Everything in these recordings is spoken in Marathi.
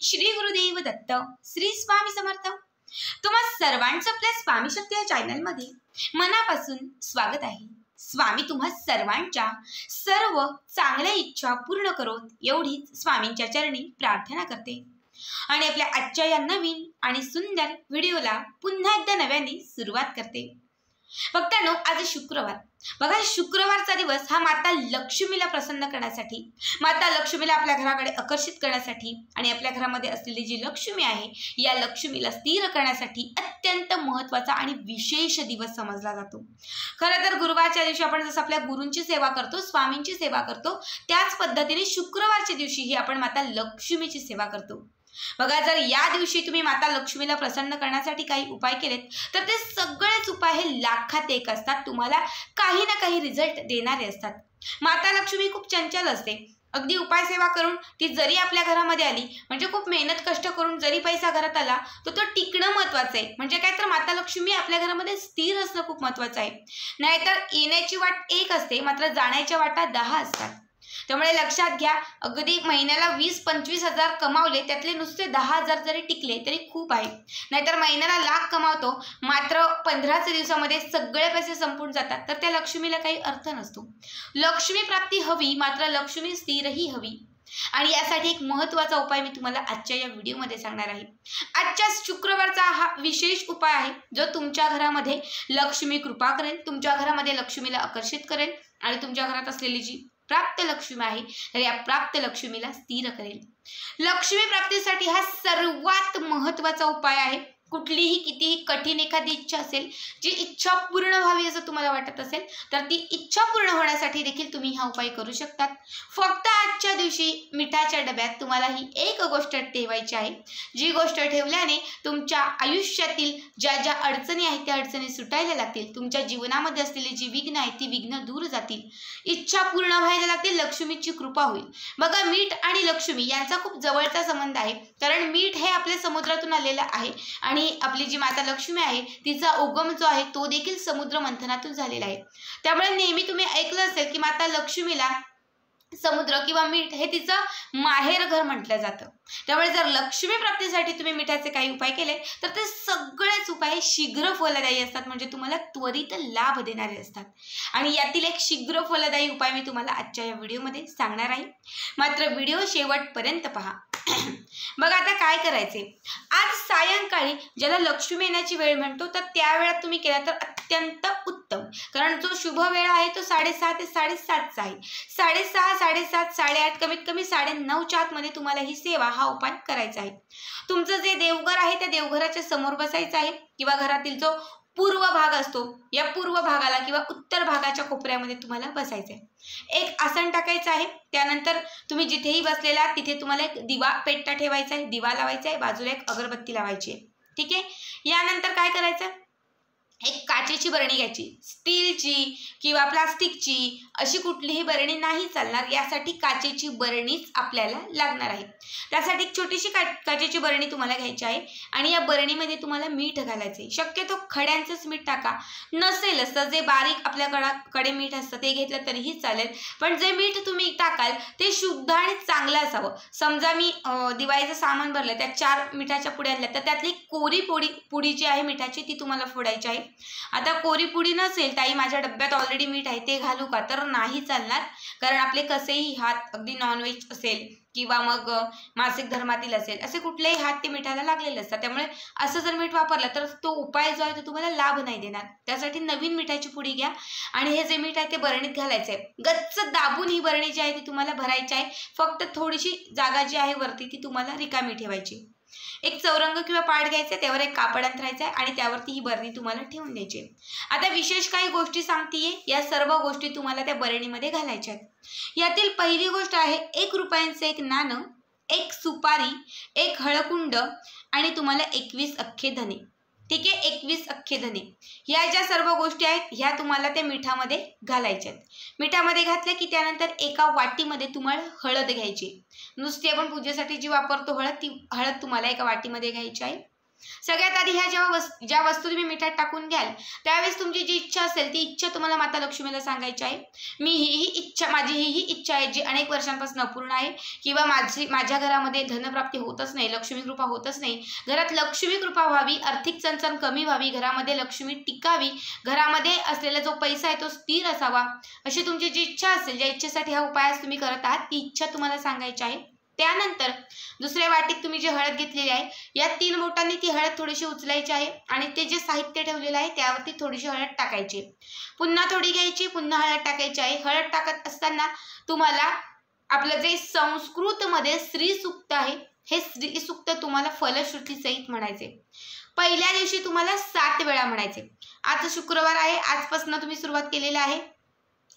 श्री गुरुदेव दत्त, श्री स्वामी समर्थ। तुम्हा सर्वांचं आपल्या स्वामी शक्ती या चॅनलमध्ये मनापासून स्वागत आहे। स्वामी तुम्हा सर्वांच्या सर्व चांगल्या इच्छा पूर्ण करोत एवढीच स्वामींच्या चरणी प्रार्थना करते आणि आपल्या आजच्या या नवीन आणि सुंदर व्हिडिओला पुन्हा एकदा नव्याने सुरुवात करते। भक्तांनो, आज शुक्रवार बघा, शुक्रवारचा दिवस हा माता लक्ष्मीला प्रसन्न करण्यासाठी, माता लक्ष्मीला आपल्या घराकडे आकर्षित करण्यासाठी आणि आपल्या घरामध्ये असलेली जी लक्ष्मी आहे या लक्ष्मीला स्थिर करण्यासाठी अत्यंत महत्त्वाचा आणि विशेष दिवस समजला जातो। खरं तर गुरुवारच्या दिवशी आपण जसं आपल्या गुरूंची सेवा करतो, स्वामींची सेवा करतो, त्याच पद्धतीने शुक्रवारच्या दिवशीही आपण माता लक्ष्मीची सेवा करतो। बघा, जर या दिवशी तुम्ही माता लक्ष्मीला प्रसन्न करण्यासाठी काही उपाय केलेत तर ते सगळेच उपाय हे लाखात एक असतात, तुम्हाला काही ना काही रिझल्ट देणारे असतात। माता लक्ष्मी खूप चंचल असते, अगदी उपाय सेवा करून ती जरी आपल्या घरामध्ये आली, म्हणजे खूप मेहनत कष्ट करून जरी पैसा घरात आला तर तो टिकणं महत्वाचं आहे। म्हणजे काय तर माता लक्ष्मी आपल्या घरामध्ये स्थिर असणं खूप महत्वाचं आहे। नाहीतर येण्याची वाट एक असते, मात्र जाण्याच्या वाटा 10 असतात। त्यामुळे लक्षात घ्या, अगदी महिन्याला 20-25 हजार कमावले त्यातले नुसते 10 हजार जरी टिकले तरी खूप आहे। नाहीतर महिन्याला लाख कमावतो मात्र 15 दिवसामध्ये सगळे पैसे संपून जातात, तर त्या लक्ष्मीला काही अर्थ नसतो। लक्ष्मी प्राप्ती हवी, मात्र लक्ष्मी स्थिरही हवी। आणि यासाठी एक महत्त्वाचा उपाय मी तुम्हाला आजच्या या व्हिडिओमध्ये सांगणार आहे। आजच्या शुक्रवारचा हा विशेष उपाय आहे जो तुमच्या घरामध्ये लक्ष्मी कृपा करेल, तुमच्या घरामध्ये लक्ष्मीला आकर्षित करेल आणि तुमच्या घरात असलेली जी प्राप्त लक्ष्मी आहे तर या प्राप्त लक्ष्मीला स्थिर करेल। लक्ष्मी प्राप्तीसाठी हा सर्वात महत्त्वाचा उपाय आहे। कुठलीही कितीही कठीण एखादी इच्छा असेल, जी इच्छा पूर्ण व्हावी असं तुम्हाला वाटत असेल तर ती इच्छा पूर्ण होण्यासाठी देखील तुम्ही हा उपाय करू शकतात। फक्त आजच्या दिवशी मिठाच्या डब्यात तुम्हाला ही एक गोष्ट ठेवायची आहे, जी गोष्ट ठेवल्याने तुमच्या आयुष्यातील ज्या ज्या अडचणी आहेत त्या अडचणी सुटायला लागतील, तुमच्या जीवनामध्ये असलेली जी विघ्न आहेत ती विघ्न दूर जातील, इच्छा पूर्ण व्हायला लागतील, लक्ष्मीची कृपा होईल। बघा, मीठ आणि लक्ष्मी यांचा खूप जवळचा संबंध आहे, कारण मीठ हे आपल्या समुद्रातून आलेलं आहे आणि आपली जी माता लक्ष्मी आहे तिचा उगम जो आहे तो देखील समुद्र मंथनातून झालेला आहे। त्यामुळे नेहमी तुम्ही ऐकलं असेल की माता लक्ष्मीला समुद्र किंवा मीठ हे तिचं माहेर घर म्हटलं जातं। त्यामुळे जर लक्ष्मी प्राप्तीसाठी तुम्ही मिठाचे काही उपाय केले तर ते सगळेच उपाय शीघ्र फलदायी असतात, म्हणजे तुम्हाला त्वरित लाभ देणारे असतात। आणि यातील एक शीघ्र फलदायी उपाय मी तुम्हाला आजच्या या व्हिडिओमध्ये सांगणार आहे, मात्र व्हिडिओ शेवटपर्यंत पहा। बघा, आता काय करायचे, आज सायंकाळी ज्याला लक्ष्मी येण्याची वेळ म्हणतो तर त्या वेळात तुम्ही केला तर अत्यंत उत्तम, कारण जो शुभ वेळ आहे तो 6:30 ते 7:30चा आहे। 6:30, 7:30, 8:30, कमीत कमी 9:30च्या आतमध्ये तुम्हाला ही सेवा हा उपाय करायचा आहे। तुमचं जे देवघर आहे त्या देवघराच्या समोर बसायचं आहे किंवा घरातील जो पूर्व भाग असतो या पूर्व भागाला किंवा उत्तर भागाच्या कोपऱ्यामध्ये तुम्हाला बसायचं आहे। एक आसन टाकायचं आहे, त्यानंतर तुम्ही जिथेही बसलेला तिथे तुम्हाला एक दिवा पेटता ठेवायचा आहे, दिवा लावायचा आहे, बाजूला एक अगरबत्ती लावायची आहे, ठीक आहे। यानंतर काय करायचं, एक काचेची बरणी घ्यायची, स्टीलची किंवा प्लास्टिकची अशी कुठलीही बरणी नाही चालणार, यासाठी काचेची बरणीच आपल्याला लागणार आहे। त्यासाठी एक छोटीशी काचेची बरणी तुम्हाला घ्यायची आहे आणि या बरणीमध्ये तुम्हाला मीठ घालायचे। शक्यतो खड्यांचंच मीठ टाका, नसेल असतं जे बारीक आपल्याकडे मीठ असतं ते घेतलं तरीही चालेल, पण जे मीठ तुम्ही टाकाल ते शुद्ध आणि चांगलं असावं। समजा मी दिवाळीचं सामान भरलं, त्यात 4 मिठाच्या पुड्या आणल्या तर त्यातली कोरी पुडी जी आहे मिठाची ती तुम्हाला फोडायची आहे। आता कोरी पुडी नसेल, ताई माझ्या डब्यात ऑलरेडी मीठ आहे ते घालू का, तर नाही चालणार, कारण आपले कसेही हात अगदी नॉनव्हेज असेल किंवा मग मासिक धर्मातील असेल असे कुठलेही हात ते मिठाला लागलेले असतात। त्यामुळे असं जर मीठ वापरलं तर तो उपाय जो आहे तो तुम्हाला लाभ नाही देणार। त्यासाठी नवीन मिठाची पुडी घ्या आणि हे जे मीठ आहे ते बरणीत घालायचं आहे। गच्च दाबून ही बरणी जी आहे ती तुम्हाला भरायची आहे, फक्त थोडीशी जागा जी आहे वरती ती तुम्हाला रिकामी ठेवायची। एक चौरंग किंवा पाट घ्यायचे, त्यावर एक कापड अंथरायचं आहे आणि त्यावरती ही बरणी तुम्हाला ठेवून द्यायची। आता विशेष काही गोष्टी सांगतेय, या सर्व गोष्टी तुम्हाला त्या बरणीमध्ये घालायच्या आहेत। यातील पहिली गोष्ट आहे 1 रुपयांचं एक नाणं, 1 सुपारी, 1 हळकुंड आणि तुम्हाला 21 अख्खे धने, ठीक आहे, 21 अख्खे धने। ह्या ज्या सर्व गोष्टी आहेत ह्या तुम्हाला त्या मिठामध्ये घालायच्या आहेत। मिठामध्ये घातल्या की त्यानंतर एका वाटीमध्ये तुम्हाला हळद घ्यायची, नुसती आपण पूजेसाठी जी वापरतो हळद, ती हळद तुम्हाला एका वाटीमध्ये घ्यायची आहे। सगळ्यात आधी ह्या ज्या वस्तू तुम्ही मिठात टाकून घ्याल त्यावेळेस तुमची जी इच्छा असेल ती इच्छा तुम्हाला माता लक्ष्मीला सांगायची आहे. माझी ही इच्छा आहे जी अनेक वर्षांपासून अपूर्ण आहे, किंवा माझ्या घरामध्ये धनप्राप्ती होतच नाही, लक्ष्मी कृपा होतच नाही, घरात लक्ष्मी कृपा व्हावी, आर्थिक चणचण कमी व्हावी, घरामध्ये लक्ष्मी टिकावी, घरामध्ये असलेला जो पैसा आहे तो स्थिर असावा, अशी तुमची जी इच्छा असेल, ज्या इच्छेसाठी हा उपाय तुम्ही करत आहात ती इच्छा तुम्हाला सांगायची आहे. त्यानंतर दुसऱ्या वाटीत तुम्ही जी हळद घेतलेली आहे या 3 बोटांनी ती हळद थोडीशी उचलायची आहे आणि ते जे साहित्य ठेवलेलं आहे त्यावरती थोडीशी हळद टाकायची. पुन्हा थोडी घ्यायची, पुन्हा हळद टाकायची आहे. हळद टाकत असताना तुम्हाला आपलं जे संस्कृतमध्ये श्री सूक्त आहे हे श्री सूक्त तुम्हाला फलश्रुती सहित म्हणायचे. पहिल्या दिवशी तुम्हाला 7 वेळा म्हणायचे. आज शुक्रवार आहे, आजपासून तुम्ही सुरुवात केलेली आहे.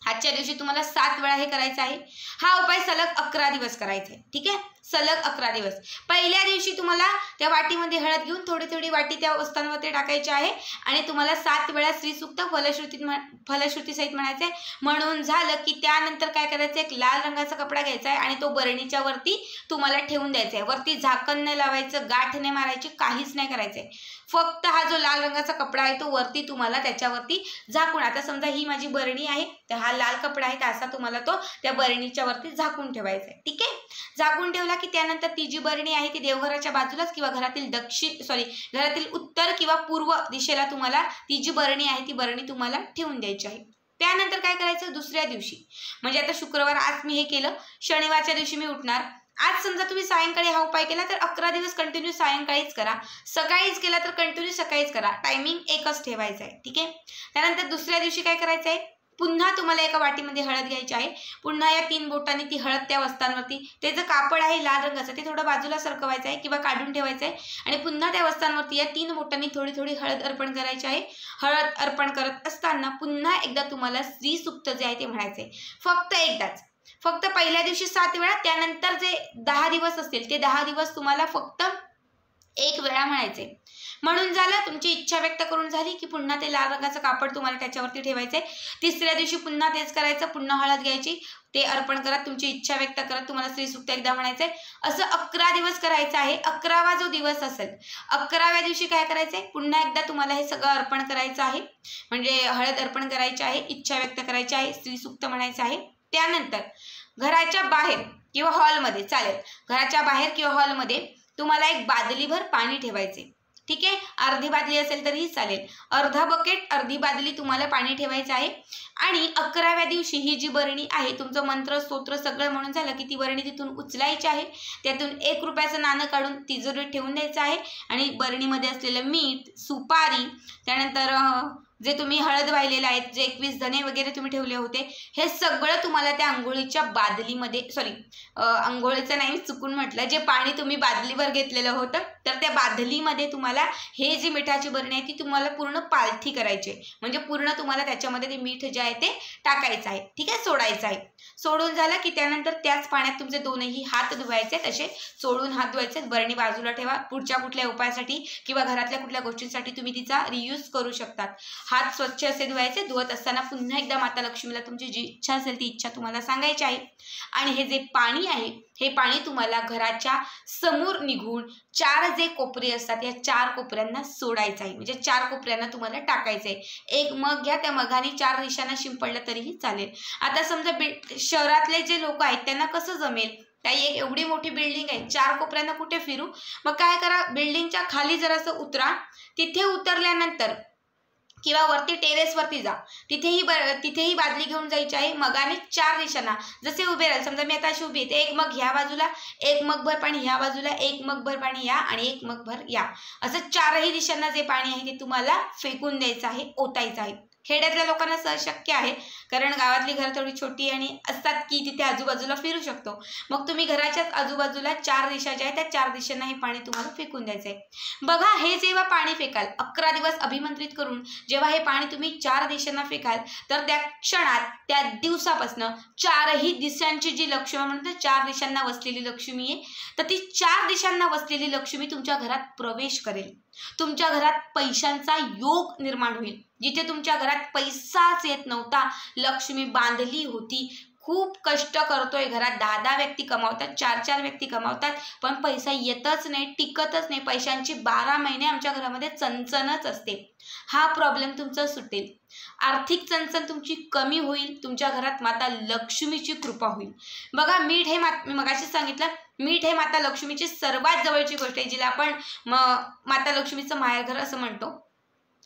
आजच्या दिवशी तुम्हाला 7 वेळा हे करायचं आहे. हा उपाय सलग 11 दिवस करायचा आहे. ठीक आहे, सलग 11 दिवस. पहिल्या दिवशी तुम्हाला त्या वाटीमध्ये हळद घेऊन थोडी थोडी वाटी त्या वस्तूंवरती टाकायची आहे आणि तुम्हाला 7 वेळा श्रीसूक्त फलश्रुती सहित म्हणायचं आहे. म्हणून झालं की त्यानंतर काय करायचं, एक लाल रंगाचा कपडा घ्यायचा आहे आणि तो बरणीच्या वरती तुम्हाला ठेवून द्यायचा आहे. वरती झाकण नाही लावायचं, गाठ नाही मारायची, काहीच नाही करायचंय. फक्त हा जो लाल रंगाचा कपडा आहे तो वरती तुम्हाला त्याच्यावरती झाकून, आता समजा ही माझी बरणी आहे तर हा लाल कपडा आहे असा तुम्हाला तो त्या बरणीच्या वरती झाकून ठेवायचा आहे. ठीक आहे, झाकून ठेवला की त्यानंतर ती जी बरणी आहे ती देवघराच्या बाजूलाच किंवा घरातील उत्तर किंवा पूर्व दिशेला तुम्हाला ती जी बरणी आहे ती बरणी तुम्हाला ठेवून द्यायची आहे. त्यानंतर काय करायचं, दुसऱ्या दिवशी म्हणजे आता शुक्रवार आज मी हे केलं, शनिवारच्या दिवशी मी उठणार. आज समजा तुम्ही सायंकाळी हा उपाय केला तर 11 दिवस कंटिन्यू सायंकाळीच करा, सकाळीच केला तर कंटिन्यू सकाळीच करा, टायमिंग एकच ठेवायचं आहे. ठीक आहे, त्यानंतर दुसऱ्या दिवशी काय करायचं आहे, पुन्हा तुम्हाला एका वाटीमध्ये हळद घ्यायची आहे. पुन्हा या 3 बोटांनी ती हळद त्या वस्तांवरती, ते जे कापड आहे लाल रंगाचं ते थोडं बाजूला सरकवायचं आहे किंवा काढून ठेवायचं आहे आणि पुन्हा त्या वस्तांवरती या 3 बोटांनी थोडी थोडी हळद अर्पण करायची आहे. हळद अर्पण करत असताना पुन्हा एकदा तुम्हाला श्री सूक्त जे आहे ते म्हणायचं आहे. फक्त एकदाच, फक्त पहिल्या दिवशी 7 वेळा, त्यानंतर जे 10 दिवस असतील ते 10 दिवस तुम्हाला फक्त 1 वेळा म्हणायचे. म्हणून झालं, तुमची इच्छा व्यक्त करून झाली की पुन्हा ते लाल रंगाचं कापड तुम्हाला त्याच्यावरती ठेवायचंय. तिसऱ्या दिवशी पुन्हा तेच करायचं, पुन्हा हळद घ्यायची, ते अर्पण करत तुमची इच्छा व्यक्त करत तुम्हाला श्री सूक्त एकदा म्हणायचंय. असं 11 दिवस करायचं आहे. 11वा जो दिवस असेल 11व्या दिवशी काय करायचंय, पुन्हा एकदा तुम्हाला हे सगळं अर्पण करायचं आहे. म्हणजे हळद अर्पण करायची आहे, इच्छा व्यक्त करायची आहे, श्री सूक्त म्हणायचं आहे. त्यानंतर घराच्या बाहेर किंवा हॉलमध्ये चालेल, घराच्या बाहेर किंवा हॉलमध्ये तुम्हाला एक बादलीभर पाणी ठेवायचे. ठीक आहे, अर्धी बादली असेल तरीही चालेल, अर्धा बकेट अर्धी बादली तुम्हाला पाणी ठेवायचं आहे. आणि 11व्या दिवशी ही जी बरणी आहे, तुमचं मंत्र स्तोत्र सगळं म्हणून झालं की ती बरणी तिथून उचलायची आहे. त्यातून 1 रुपयाचं नाणं काढून तिजोरीत ठेवून द्यायचं आहे आणि बरणीमध्ये असलेलं मीठ, सुपारी, त्यानंतर जे तुम्ही हळद वाहिलेलं आहे, जे 21 धने वगैरे तुम्ही ठेवले होते, हे सगळं तुम्हाला त्या अंघोळीच्या बादलीमध्ये, अंघोळीचं नाही चुकून म्हटलं, जे पाणी तुम्ही बादलीवर घेतलेलं होतं तर त्या बादलीमध्ये तुम्हाला हे जी मिठाची बरणी आहे ती तुम्हाला पूर्ण पालथी करायची आहे. म्हणजे पूर्ण तुम्हाला त्याच्यामध्ये ते मीठ जे आहे ते टाकायचं आहे. ठीक आहे, सोडायचं आहे. सोडून झालं की त्यानंतर त्याच पाण्यात तुमचे 2ही हात धुवायचे, तसे सोडून हात धुवायचे. बरणी बाजूला ठेवा. पुढच्या कुठल्या उपायासाठी किंवा घरातल्या कुठल्या गोष्टींसाठी तुम्ही तिचा रियूज करू शकतात. हात स्वच्छ असे धुवायचे. धुवत असताना पुन्हा एकदा माता लक्ष्मीला तुमची जी इच्छा असेल ती इच्छा तुम्हाला सांगायची आहे. आणि हे जे पाणी आहे हे पाणी तुम्हाला घराच्या समोर निघून 4 जे कोपरे असतात या 4 कोपऱ्यांना सोडायचं आहे. म्हणजे 4 कोपऱ्यांना तुम्हाला टाकायचं आहे. एक मग घ्या, त्या मगाने 4 दिशांना शिंपडलं तरीही चालेल. आता समजा शहरातले जे लोक आहेत त्यांना कसं जमेल, काही एक एवढी मोठी बिल्डिंग आहे, 4 कोपऱ्यांना कुठे फिरू, मग काय करा, बिल्डिंगच्या खाली जरासं उतरा. तिथे उतरल्यानंतर किंवा वरती टेरेसवरती जा, तिथेही बादली घेऊन जायची आहे. मगाने 4 दिशांना जसे उभे राहाल, समजा मी आता अशी उभी आहे, 1 मग ह्या बाजूला, 1 मगभर पाणी ह्या बाजूला, 1 मगभर पाणी या आणि 1 मगभर या, असं 4ही दिशांना जे पाणी आहे ते तुम्हाला फेकून द्यायचं आहे, ओतायचं आहे. खेड्यातल्या लोकांना सहज शक्य आहे, कारण गावातली घरं थोडी छोटी आणि असतात की तिथे आजूबाजूला फिरू शकतो. मग तुम्ही घराच्याच आजूबाजूला 4 दिशा ज्या आहेत त्या 4 दिशांना हे पाणी तुम्हाला फेकून द्यायचं आहे. बघा, हे जेव्हा पाणी फेकाल 11 दिवस अभिमंत्रित करून जेव्हा हे पाणी तुम्ही 4 दिशांना फेकाल तर त्या क्षणात, त्या दिवसापासून 4ही दिशांची जी लक्ष्मी म्हणतात 4 दिशांना वसलेली लक्ष्मी आहे, तर ती 4 दिशांना वसलेली लक्ष्मी तुमच्या घरात प्रवेश करेल. तुमच्या घरात पैशांचा योग निर्माण होईल. जिथे तुमच्या घरात पैसाच येत नव्हता, लक्ष्मी बांधली होती, खूप कष्ट करतोय, घरात 10-10 व्यक्ती कमावतात, 4-4 व्यक्ती कमावतात, पण पैसा येतच नाही, टिकतच नाही. पैशांची 12 महिने आमच्या घरामध्ये चणचणच असते. हा प्रॉब्लेम तुमचा सुटेल. आर्थिक चणचण तुमची कमी होईल. तुमच्या घरात माता लक्ष्मीची कृपा होईल. बघा, मीठ हे मी मगाशी सांगितलं, मीठ हे माता लक्ष्मीची सर्वात जवळची गोष्ट आहे, जिला आपण माता लक्ष्मीचं माहेरघर असं म्हणतो.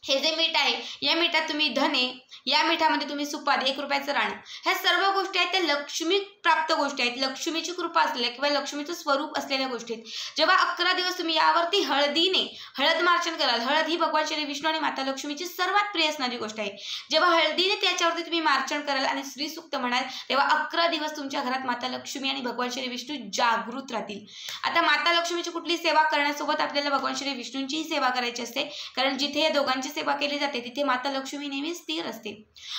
हे जे मीठ आहे, या मीठात तुम्ही धने, या मिठामध्ये तुम्ही सुपारी, 1 रुपयाचं रान, ह्या सर्व गोष्टी आहेत त्या लक्ष्मी प्राप्त गोष्टी आहेत, लक्ष्मीची कृपा असलेल्या किंवा लक्ष्मीचं स्वरूप असलेल्या गोष्टी आहेत. जेव्हा 11 दिवस तुम्ही यावरती हळदीने हळद मार्चन कराल, हळद ही भगवान श्री विष्णू आणि माता लक्ष्मीची सर्वात प्रिय असणारी गोष्ट आहे. जेव्हा हळदीने त्याच्यावरती तुम्ही मार्चन कराल आणि श्री सूक्त म्हणाल, तेव्हा 11 दिवस तुमच्या घरात माता लक्ष्मी आणि भगवान श्री विष्णू जागृत राहतील. आता माता लक्ष्मीची कुठली सेवा करण्यासोबत आपल्याला भगवान श्री विष्णूंचीही सेवा करायची असते, कारण जिथे या दोघांची सेवा केली जाते तिथे माता लक्ष्मी नेहमी स्थिर असते.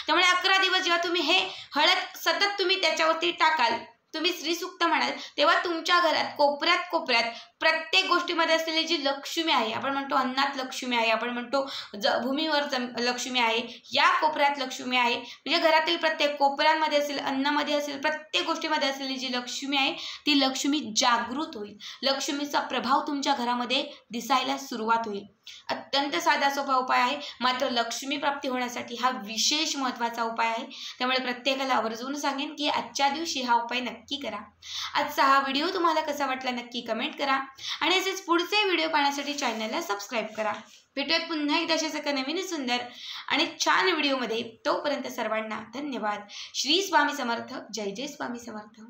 त्यामुळे 11 दिवस जेव्हा तुम्ही हे हळद सतत तुम्ही त्याच्यावरती टाकाल, तुम्ही श्री सूक्त म्हणाल, तेव्हा तुमच्या घरात कोपऱ्यात कोपऱ्यात प्रत्येक गोष्टीमध्ये असलेली जी लक्ष्मी आहे, आपण म्हणतो अन्नात लक्ष्मी आहे, आपण म्हणतो भूमीवर लक्ष्मी आहे, या कोपऱ्यात लक्ष्मी आहे, म्हणजे घरातील प्रत्येक कोपऱ्यांमध्ये असेल, अन्नामध्ये असेल, प्रत्येक गोष्टीमध्ये असलेली जी लक्ष्मी आहे ती लक्ष्मी जागृत होईल. लक्ष्मीचा प्रभाव तुमच्या घरामध्ये दिसायला सुरुवात होईल. अत्यंत साधा सोपा उपाय आहे, मात्र लक्ष्मी प्राप्ती होण्यासाठी हा विशेष महत्त्वाचा उपाय आहे. त्यामुळे प्रत्येकाला आवर्जून सांगेन की आजच्या दिवशी हा उपाय नक्की करा. आजचा हा व्हिडिओ तुम्हाला कसा वाटला नक्की कमेंट करा आणि असेच पुढचे व्हिडिओ पाहण्यासाठी चॅनलला सबस्क्राईब करा. भेटूयात पुन्हा एकदा अशाच एका नवीन सुंदर आणि छान व्हिडिओमध्ये. तोपर्यंत सर्वांना धन्यवाद. श्री स्वामी समर्थ. जय जय स्वामी समर्थ.